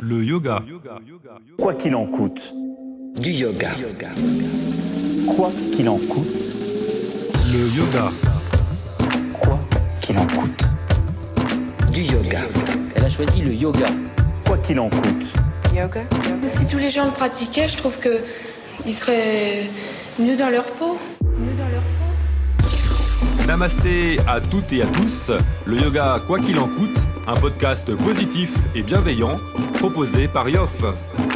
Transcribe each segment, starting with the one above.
Le yoga. Quoi qu'il en coûte. Du yoga. Quoi qu'il en coûte. Le yoga. Quoi qu'il en coûte. Du yoga. Elle a choisi le yoga. Quoi qu'il en coûte. Yoga. Si tous les gens le pratiquaient, je trouve que ils seraient mieux dans leur peau. Namasté à toutes et à tous. Le yoga, quoi qu'il en coûte, un podcast positif et bienveillant proposé par Yoff.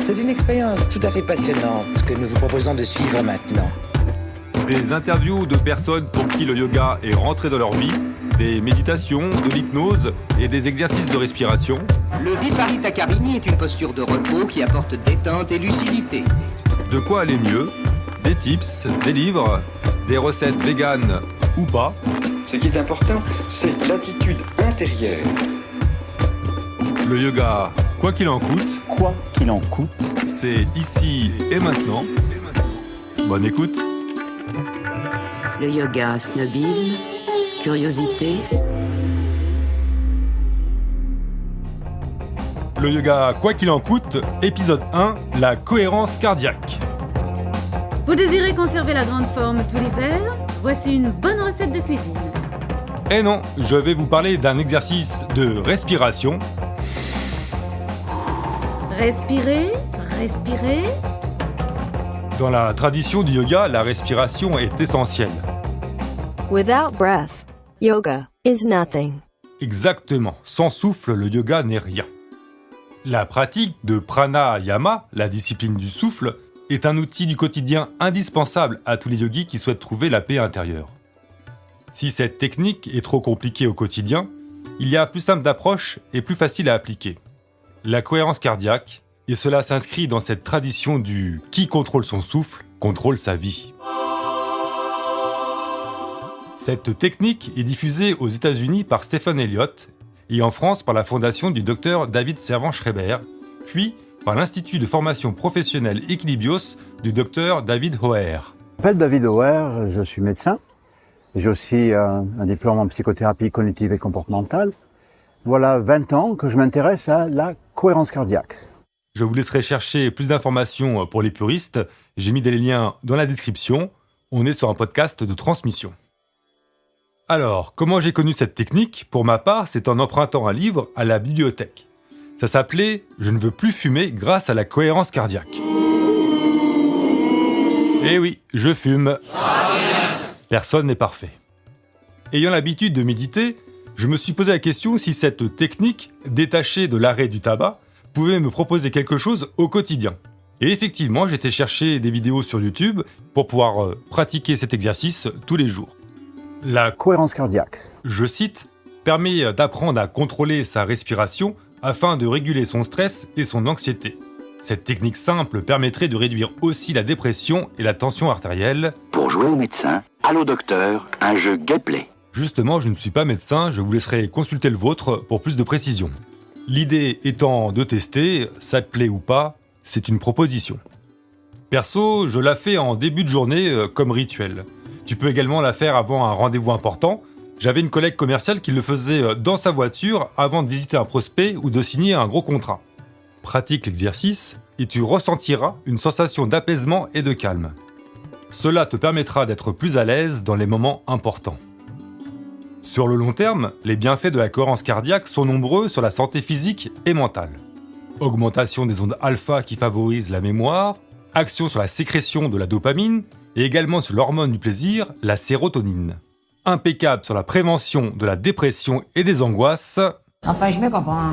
C'est une expérience tout à fait passionnante que nous vous proposons de suivre maintenant. Des interviews de personnes pour qui le yoga est rentré dans leur vie, des méditations, de l'hypnose et des exercices de respiration. Le Viparita Karini est une posture de repos qui apporte détente et lucidité. De quoi aller mieux, des tips, des livres, des recettes véganes ou pas. Ce qui est important, c'est l'attitude intérieure. Le yoga, quoi qu'il en coûte, Quoi qu'il en coûte. c'est ici et maintenant. Bonne écoute. Le yoga, snobisme, curiosité. Le yoga, quoi qu'il en coûte, épisode 1, la cohérence cardiaque. Vous désirez conserver la grande forme tout l'hiver? Voici une bonne recette de cuisine. Eh non, je vais vous parler d'un exercice de respiration. Respirez, respirez. Dans la tradition du yoga, la respiration est essentielle. Without breath, yoga is nothing. Exactement, sans souffle, le yoga n'est rien. La pratique de pranayama, la discipline du souffle, est un outil du quotidien indispensable à tous les yogis qui souhaitent trouver la paix intérieure. Si cette technique est trop compliquée au quotidien, il y a plus simple d'approche et plus facile à appliquer. La cohérence cardiaque, et cela s'inscrit dans cette tradition du « qui contrôle son souffle, contrôle sa vie ». Cette technique est diffusée aux États-Unis par Stephen Elliott et en France par la fondation du Dr David Servan-Schreiber, puis par l'Institut de formation professionnelle Equilibios du Dr David Hoer. Je m'appelle David Hoer, je suis médecin. J'ai aussi un diplôme en psychothérapie cognitive et comportementale. Voilà 20 ans que je m'intéresse à la cohérence cardiaque. Je vous laisserai chercher plus d'informations pour les puristes. J'ai mis des liens dans la description. On est sur un podcast de transmission. Alors, comment j'ai connu cette technique? Pour ma part, c'est en empruntant un livre à la bibliothèque. Ça s'appelait « Je ne veux plus fumer grâce à la cohérence cardiaque ». Eh oui, je fume. Personne n'est parfait. Ayant l'habitude de méditer, je me suis posé la question si cette technique, détachée de l'arrêt du tabac, pouvait me proposer quelque chose au quotidien. Et effectivement, j'étais chercher des vidéos sur YouTube pour pouvoir pratiquer cet exercice tous les jours. La cohérence cardiaque, je cite, permet d'apprendre à contrôler sa respiration afin de réguler son stress et son anxiété. Cette technique simple permettrait de réduire aussi la dépression et la tension artérielle. Pour jouer au médecin, allô docteur, un jeu gameplay. Justement, je ne suis pas médecin, je vous laisserai consulter le vôtre pour plus de précision. L'idée étant de tester, ça te plaît ou pas, c'est une proposition. Perso, je la fais en début de journée comme rituel. Tu peux également la faire avant un rendez-vous important. J'avais une collègue commerciale qui le faisait dans sa voiture avant de visiter un prospect ou de signer un gros contrat. Pratique l'exercice et tu ressentiras une sensation d'apaisement et de calme. Cela te permettra d'être plus à l'aise dans les moments importants. Sur le long terme, les bienfaits de la cohérence cardiaque sont nombreux sur la santé physique et mentale. Augmentation des ondes alpha qui favorisent la mémoire, action sur la sécrétion de la dopamine et également sur l'hormone du plaisir, la sérotonine. Impeccable sur la prévention de la dépression et des angoisses. Enfin, je me comprends.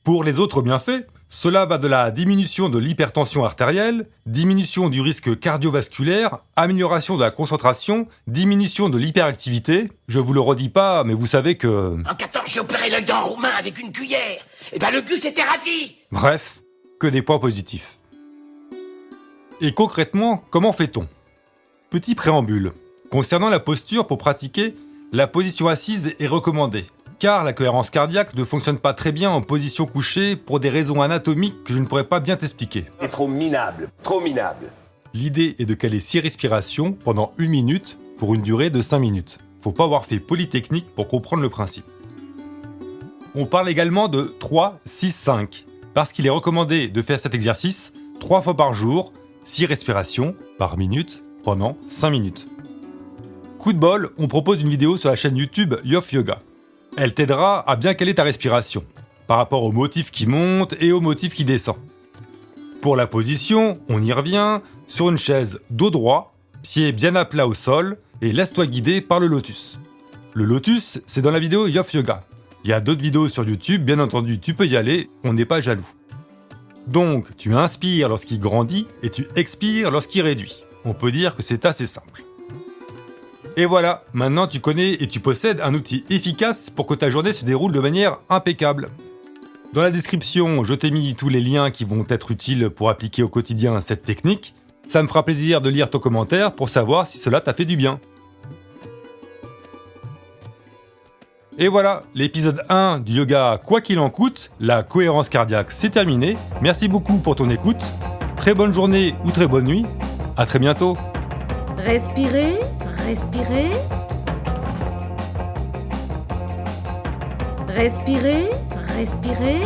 Pour les autres bienfaits, cela va de la diminution de l'hypertension artérielle, diminution du risque cardiovasculaire, amélioration de la concentration, diminution de l'hyperactivité. Je vous le redis pas, mais vous savez que... En 14, j'ai opéré l'œil d'un Roumain avec une cuillère. Et ben le Gus était ravi. Bref, que des points positifs. Et concrètement, comment fait-on? Petit préambule. Concernant la posture pour pratiquer, la position assise est recommandée, car la cohérence cardiaque ne fonctionne pas très bien en position couchée pour des raisons anatomiques que je ne pourrais pas bien t'expliquer. C'est trop minable, trop minable. L'idée est de caler 6 respirations pendant 1 minute pour une durée de 5 minutes. Faut pas avoir fait Polytechnique pour comprendre le principe. On parle également de 3-6-5, parce qu'il est recommandé de faire cet exercice 3 fois par jour, 6 respirations par minute pendant 5 minutes. Coup de bol, on propose une vidéo sur la chaîne YouTube Yof Yoga. Elle t'aidera à bien caler ta respiration, par rapport au motif qui monte et au motif qui descend. Pour la position, on y revient, sur une chaise dos droit, pieds bien à plat au sol, et laisse-toi guider par le lotus. Le lotus, c'est dans la vidéo Yof Yoga. Il y a d'autres vidéos sur YouTube, bien entendu, tu peux y aller, on n'est pas jaloux. Donc, tu inspires lorsqu'il grandit et tu expires lorsqu'il réduit. On peut dire que c'est assez simple. Et voilà, maintenant tu connais et tu possèdes un outil efficace pour que ta journée se déroule de manière impeccable. Dans la description, je t'ai mis tous les liens qui vont être utiles pour appliquer au quotidien cette technique. Ça me fera plaisir de lire ton commentaire pour savoir si cela t'a fait du bien. Et voilà, l'épisode 1 du yoga quoi qu'il en coûte, la cohérence cardiaque, c'est terminé. Merci beaucoup pour ton écoute. Très bonne journée ou très bonne nuit. À très bientôt. Respirez, respirez. Respirez, respirez.